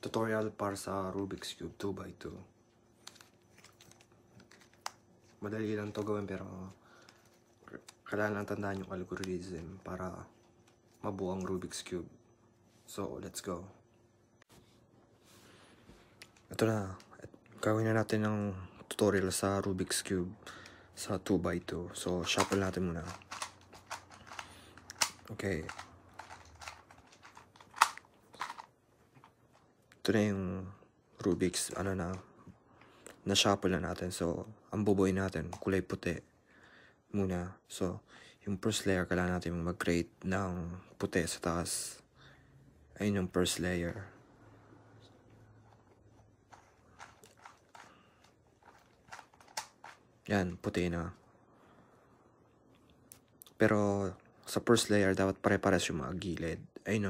Tutorial para sa Rubik's Cube 2x2. Madali lang to gawin pero kailangan lang tandaan yung algorithm para mabuo ang Rubik's Cube. So, let's go. Ito na. Gawin na natin ng tutorial sa Rubik's Cube sa 2x2. So, shuffle natin muna. Okay. Ito na yung Rubik's, na-shuffle na natin. So, ang bubuoy natin, kulay puti muna. So, yung first layer, kailangan natin mag-create ng puti sa taas. Ayun yung first layer. Yan, puti na. Pero, sa first layer, dapat pare-pares yung mga gilid. Ayun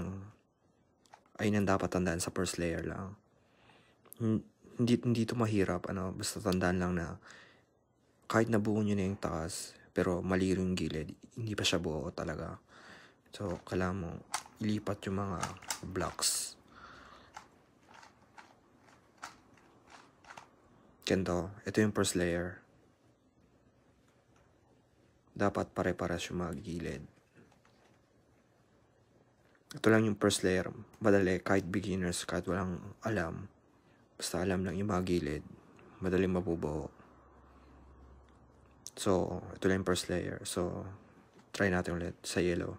ang dapat tandaan sa first layer lang. Hindi ito mahirap, basta tandaan lang na kahit nabuo nyo na yung taas, pero mali yung gilid, hindi pa siya buo talaga. So, kailangan mo ilipat yung mga blocks. Ganito, ito yung first layer. Dapat pare-pares yung mga gilid. Ito lang yung first layer. Madali, kahit beginners, kahit walang alam. Basta alam lang yung mga gilid. Madali mabubuo. So, ito lang yung first layer. So, try natin ulit sa yellow.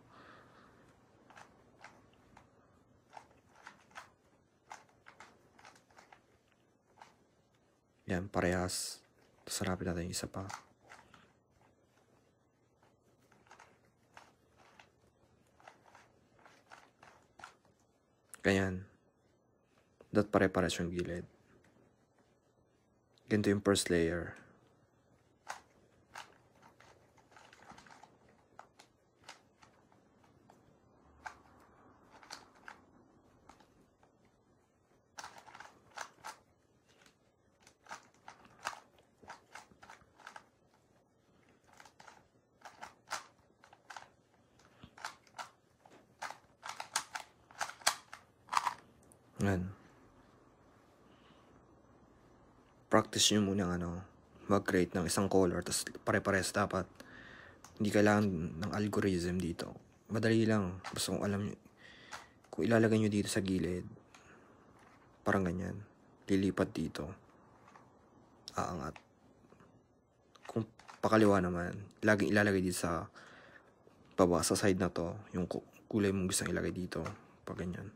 Yan, parehas. Tapos harapin natin yung isa pa. Ganyan. Dapat pare-pares yung gilid. Ganito yung first layer. Yan. Practice nyo muna mag-create ng isang color, tapos pare-pares dapat. Hindi kailangan ng algorithm dito. Madali lang. Basta kung alam nyo, kung ilalagay nyo dito sa gilid, parang ganyan. Lilipat dito. Aangat. Kung pakaliwa naman, laging ilalagay dito sa baba, sa side na to, yung kulay mong gusto ilagay dito. Pag ganyan.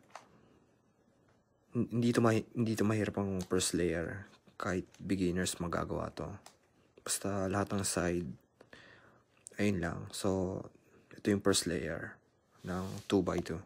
Hindi ito mahirap ang first layer. Kahit beginners magagawa to. Basta lahat ng side, ayun lang. So, ito yung first layer ng 2x2.